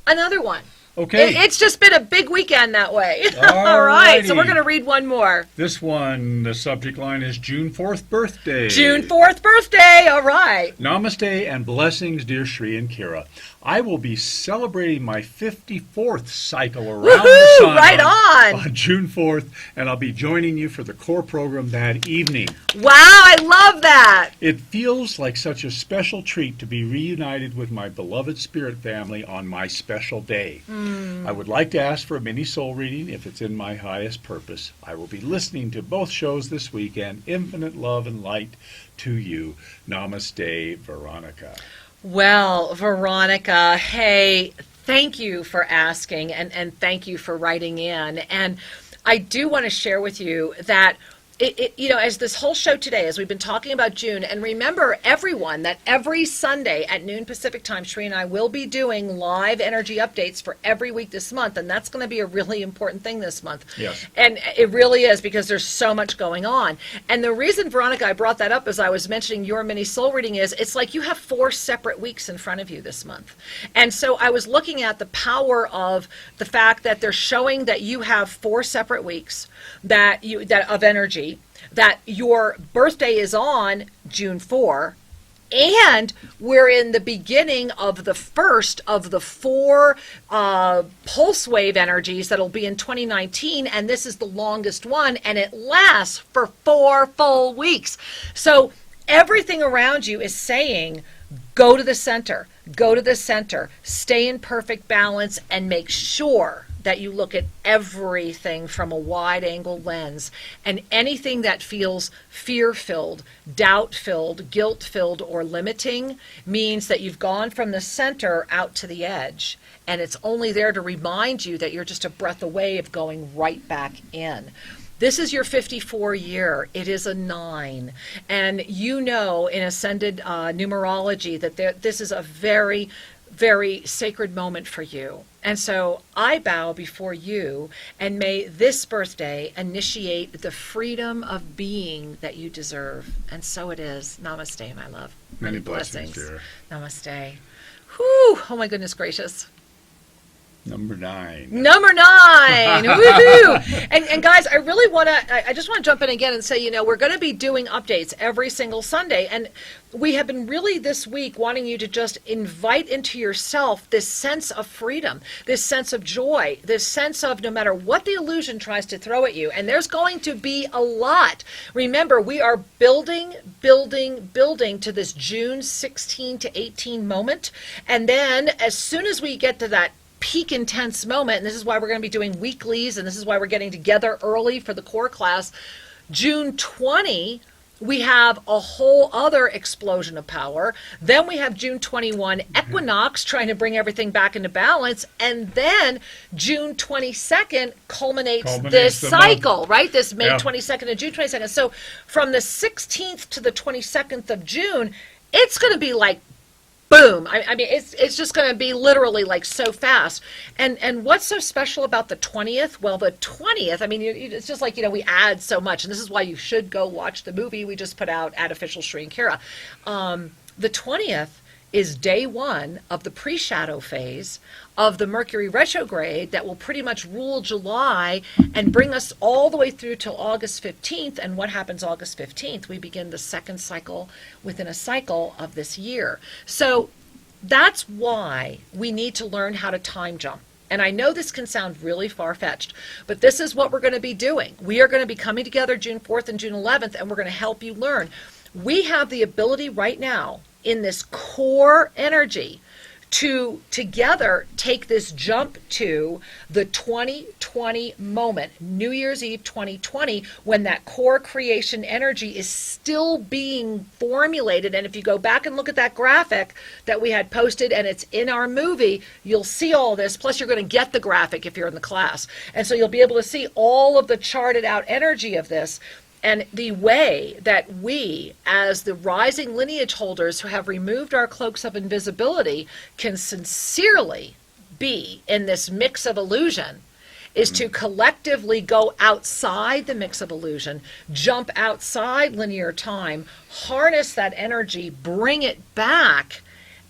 another one. Okay. It's just been a big weekend that way. All All right, so righty. we're going to read one more. This one, the subject line is June 4th birthday. June 4th birthday. All right. Namaste and blessings, dear Shri and Kira. I will be celebrating my 54th cycle around the Woohoo! sun Right on June 4th, and I'll be joining you for the core program that evening. Wow, I love that. It feels like such a special treat to be reunited with my beloved spirit family on my special day. I would like to ask for a mini soul reading if it's in my highest purpose. I will be listening to both shows this weekend. Infinite love and light to you. Namaste, Veronica. Well, Veronica, hey, thank you for asking and thank you for writing in. And I do want to share with you that as this whole show today, as we've been talking about June, and remember everyone that every Sunday at noon Pacific time, Shri and I will be doing live energy updates for every week this month, and that's going to be a really important thing this month. Yes. And it really is, because there's so much going on. And the reason, Veronica, I brought that up as I was mentioning your mini soul reading is, it's like you have 4 separate weeks in front of you this month. And so I was looking at the power of the fact that they're showing that you have 4 separate weeks that of energy, that your birthday is on June 4, and we're in the beginning of the first of the 4 pulse wave energies that'll be in 2019, and this is the longest one, and it lasts for 4 full weeks. So everything around you is saying, go to the center, stay in perfect balance, and make sure that you look at everything from a wide angle lens, and anything that feels fear-filled, doubt-filled, guilt-filled, or limiting means that you've gone from the center out to the edge, and it's only there to remind you that you're just a breath away of going right back in. This is your 54 year. It is a 9. And you know in ascended numerology that this is a very, very sacred moment for you. And so I bow before you, and may this birthday initiate the freedom of being that you deserve. And so it is. Namaste, my love. Many blessings, dear. Namaste. Whew. Oh my goodness gracious. Number 9. Number 9. Woohoo! And guys, I really want to, I just want to jump in again and say, we're going to be doing updates every single Sunday. And we have been really this week wanting you to just invite into yourself this sense of freedom, this sense of joy, this sense of no matter what the illusion tries to throw at you. And there's going to be a lot. Remember, we are building to this June 16 to 18 moment. And then as soon as we get to that peak intense moment, and this is why we're going to be doing weeklies, and this is why we're getting together early for the core class, June 20, we have a whole other explosion of power. Then we have June 21 equinox trying to bring everything back into balance, and then June 22nd culminates this cycle, right? This May 22nd and June 22nd. So from the 16th to the 22nd of June, it's going to be like boom. I mean, it's just going to be literally like so fast. And what's so special about the 20th? Well, the 20th, I mean, it's just like, we add so much. And this is why you should go watch the movie we just put out at Official Shri and Kira. The 20th is day 1 of the pre-shadow phase of the Mercury retrograde that will pretty much rule July and bring us all the way through till August 15th. And what happens August 15th? We begin the second cycle within a cycle of this year. So that's why we need to learn how to time jump. And I know this can sound really far-fetched, but this is what we're going to be doing. We are going to be coming together June 4th and June 11th, and we're going to help you learn. We have the ability right now in this core energy to together take this jump to the 2020 moment, New Year's Eve 2020, when that core creation energy is still being formulated. And if you go back and look at that graphic that we had posted, and it's in our movie, you'll see all this. Plus, you're going to get the graphic if you're in the class. And so you'll be able to see all of the charted out energy of this. And the way that we, as the rising lineage holders who have removed our cloaks of invisibility, can sincerely be in this mix of illusion is to collectively go outside the mix of illusion, jump outside linear time, harness that energy, bring it back,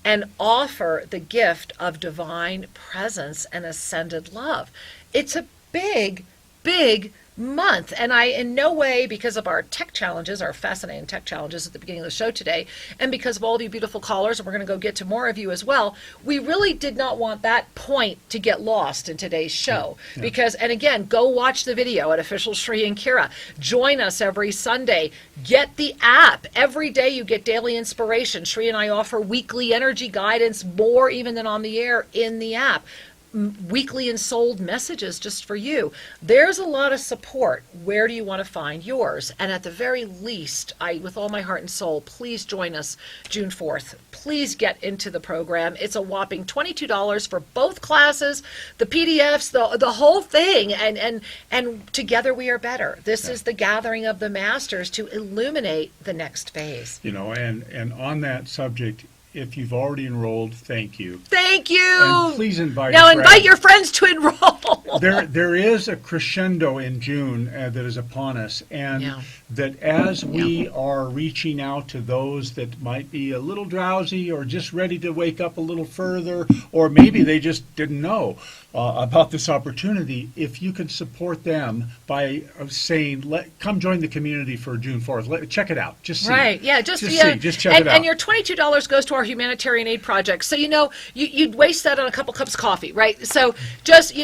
and offer the gift of divine presence and ascended love. It's a big, big month. And I, in no way, because of our tech challenges, our fascinating tech challenges at the beginning of the show today, and because of all of you beautiful callers, and we're going to go get to more of you as well, we really did not want that point to get lost in today's show. Yeah. Because, and again, go watch the video at Official Shri and Kira. Join us every Sunday. Get the app. Every day you get daily inspiration. Shri and I offer weekly energy guidance, more even than on the air, in the app. Weekly and sold messages just for you. There's a lot of support. Where do you want to find yours? And at the very least, with all my heart and soul, please join us June 4th. Please get into the program. It's a whopping $22 for both classes, the PDFs, the whole thing. And together we are better. This is the gathering of the masters to illuminate the next phase. You know, and on that subject, if you've already enrolled, thank you. Thank you. And please invite now a friend. invite your friends to enroll. There is a crescendo in June that is upon us, and that as we are reaching out to those that might be a little drowsy or just ready to wake up a little further, or maybe they just didn't know about this opportunity, if you can support them by saying, come join the community for June 4th. Check it out. Just see. Right, yeah, just check it out. And your $22 goes to our humanitarian aid project. So, you'd waste that on a couple cups of coffee, right? So just,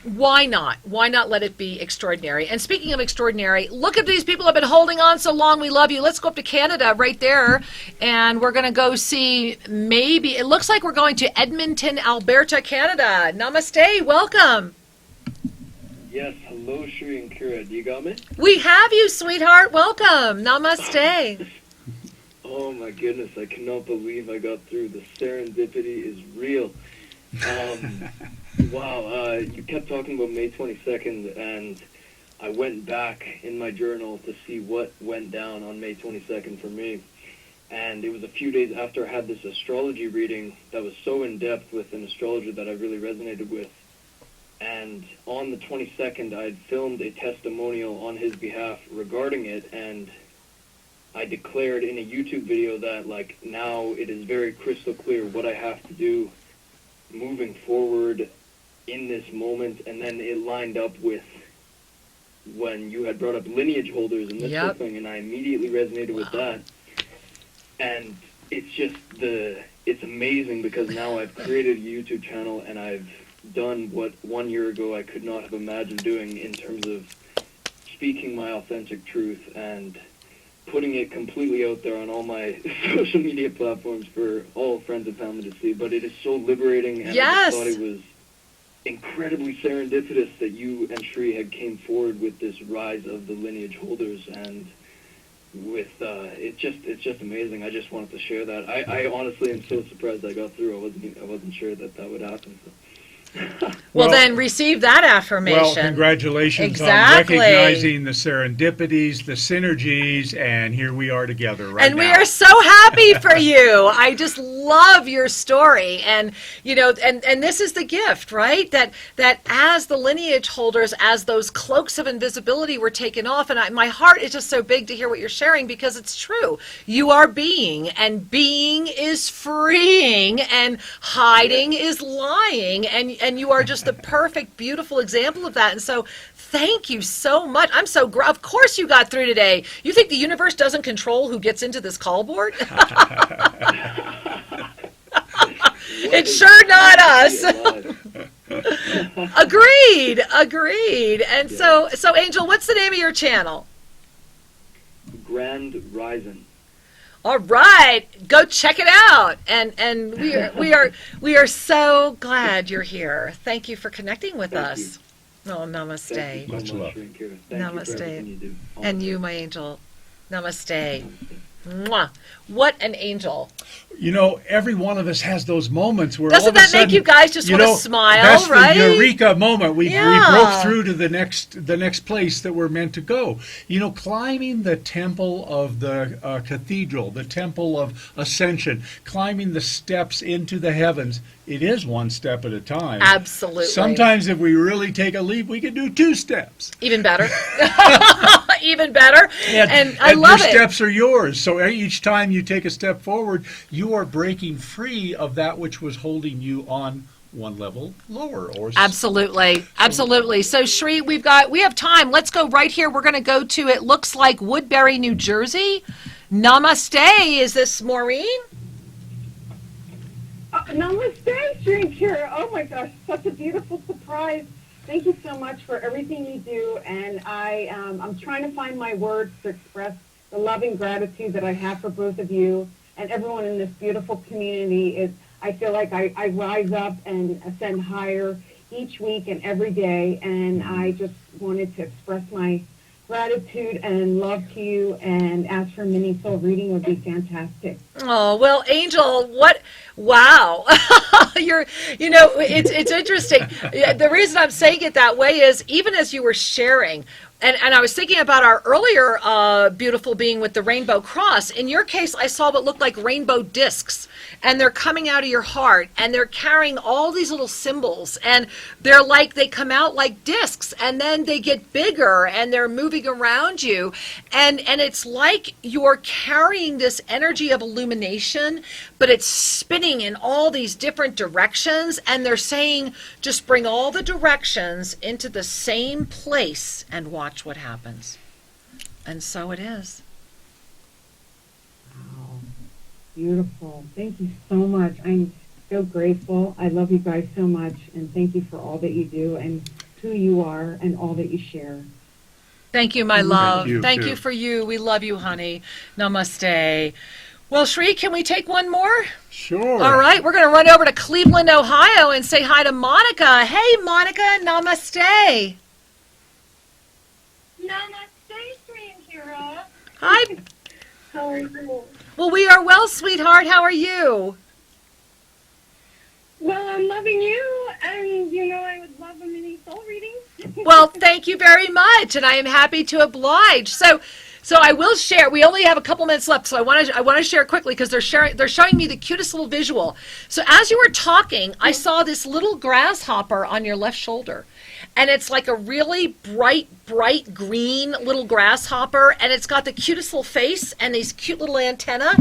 why not? Why not let it be extraordinary? And speaking of extraordinary, look at these people who have been holding on so long. We love you. Let's go up to Canada right there. And we're going to go see it looks like we're going to Edmonton, Alberta, Canada. Namaste. Welcome. Yes, hello, Shri and Kira. Do you got me? We have you, sweetheart. Welcome. Namaste. Oh my goodness, I cannot believe I got through. The serendipity is real. Wow, you kept talking about May 22nd, and I went back in my journal to see what went down on May 22nd for me. And it was a few days after I had this astrology reading that was so in-depth with an astrologer that I really resonated with. And on the 22nd, I had filmed a testimonial on his behalf regarding it, and I declared in a YouTube video that, now it is very crystal clear what I have to do moving forward in this moment. And then it lined up with when you had brought up lineage holders and this whole thing, and I immediately resonated with that. And it's just it's amazing because now I've created a YouTube channel and I've done what 1 year ago I could not have imagined doing in terms of speaking my authentic truth and putting it completely out there on all my social media platforms for all friends and family to see. But it is so liberating, and I just thought it was incredibly serendipitous that you and Shri had came forward with this rise of the lineage holders, and with it's just amazing. I just wanted to share that. I honestly am so surprised I got through. I wasn't sure that would happen. So. Well, then receive that affirmation. Well, congratulations on recognizing the serendipities, the synergies, and here we are together right now. And we are so happy for you. I just love your story. And, and this is the gift, right? That as the lineage holders, as those cloaks of invisibility were taken off, and my heart is just so big to hear what you're sharing because it's true. You are being, and being is freeing, and hiding is lying, and you are just the perfect, beautiful example of that. And so thank you so much. I'm so of course you got through today. You think the universe doesn't control who gets into this call board? It's sure not us. Agreed. And so Angel, what's the name of your channel? Grand Rising. All right, go check it out. And we are so glad you're here. Thank you for connecting with us. Oh, namaste. Thank you so much, Kira. Thank Namaste. you for everything you do. And you, my angel. Namaste. Mwah. What an angel. You know, every one of us has those moments where Doesn't all of a that make sudden, you guys just want to smile, that's right? the eureka moment. We Yeah. broke through to the next place that we're meant to go. You know, climbing the temple of the cathedral, the temple of ascension, climbing the steps into the heavens. It is one step at a time. Absolutely. Sometimes if we really take a leap, we can do 2 steps. Even better. Even better. And I love your it. steps are yours. So each time you take a step forward, you are breaking free of that which was holding you on one level lower. Absolutely. Absolutely. So Shri, we have time. Let's go right here. We're going to go to, it looks like Woodbury, New Jersey. Namaste. Is this Maureen? Namaste, Shri and Kira. Oh my gosh, such a beautiful surprise. Thank you so much for everything you do, and I'm trying to find my words to express the loving gratitude that I have for both of you and everyone in this beautiful community. I feel like I rise up and ascend higher each week and every day, and I just wanted to express my gratitude and love to you, and ask for a mini soul reading would be fantastic. Oh, well, Angel, wow. It's interesting. The reason I'm saying it that way is even as you were sharing, and I was thinking about our earlier beautiful being with the rainbow cross. In your case, I saw what looked like rainbow discs, and they're coming out of your heart, and they're carrying all these little symbols, and they come out like discs, and then they get bigger, and they're moving around you, and it's like you're carrying this energy of illumination, but it's spinning in all these different directions, and they're saying, just bring all the directions into the same place and watch what happens. And so it is. Wow. Beautiful. Thank you so much. I'm so grateful. I love you guys so much, and thank you for all that you do and who you are and all that you share. Thank you, my love. Thank you, you for you. We love you, honey. Namaste. Well, Shri, can we take one more? Sure. All right, we're going to run over to Cleveland, Ohio, and say hi to Monica. Hey, Monica, namaste. Namaste, Shri and Kira. Hi. How are you? Well, we are well, sweetheart. How are you? Well, I'm loving you, and I would love a mini soul reading. Well, thank you very much, and I am happy to oblige. So I will share. We only have a couple minutes left, so I want to share quickly because they're showing me the cutest little visual. So as you were talking, I saw this little grasshopper on your left shoulder, and it's like a really bright green little grasshopper, and it's got the cutest little face and these cute little antennae,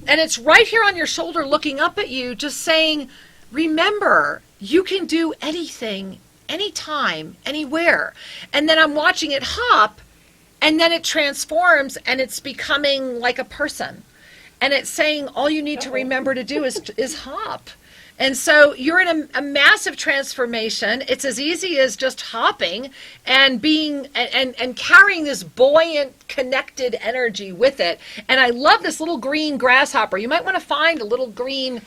and it's right here on your shoulder looking up at you, just saying, remember, you can do anything, anytime, anywhere. And then I'm watching it hop, and then it transforms, and it's becoming like a person. And it's saying all you need to remember to do is hop. And so you're in a massive transformation. It's as easy as just hopping and being and carrying this buoyant, connected energy with it. And I love this little green grasshopper. You might want to find a little green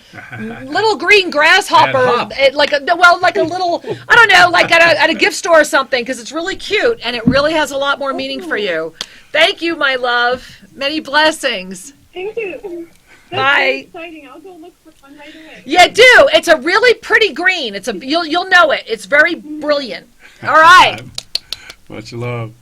grasshopper, like a little, I don't know, like at a gift store or something, because it's really cute and it really has a lot more meaning for you. Thank you, my love. Many blessings. Thank you. That's Bye. very exciting. I'll go look for one right away. Yeah, do. It's a really pretty green. You'll know it. It's very brilliant. All right. Much love.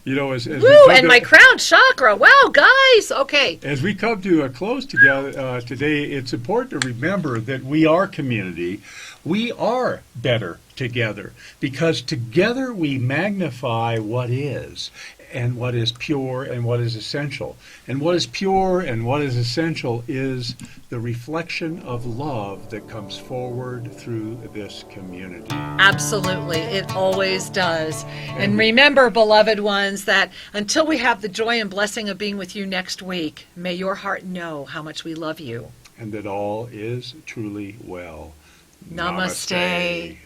As Woo, and my crown chakra. Wow, guys. Okay. As we come to a close together today, it's important to remember that we are community. We are better together because together we magnify what is and what is pure and what is essential. And what is pure and what is essential is the reflection of love that comes forward through this community. Absolutely. It always does. And remember, beloved ones, that until we have the joy and blessing of being with you next week, may your heart know how much we love you. And that all is truly well. Namaste.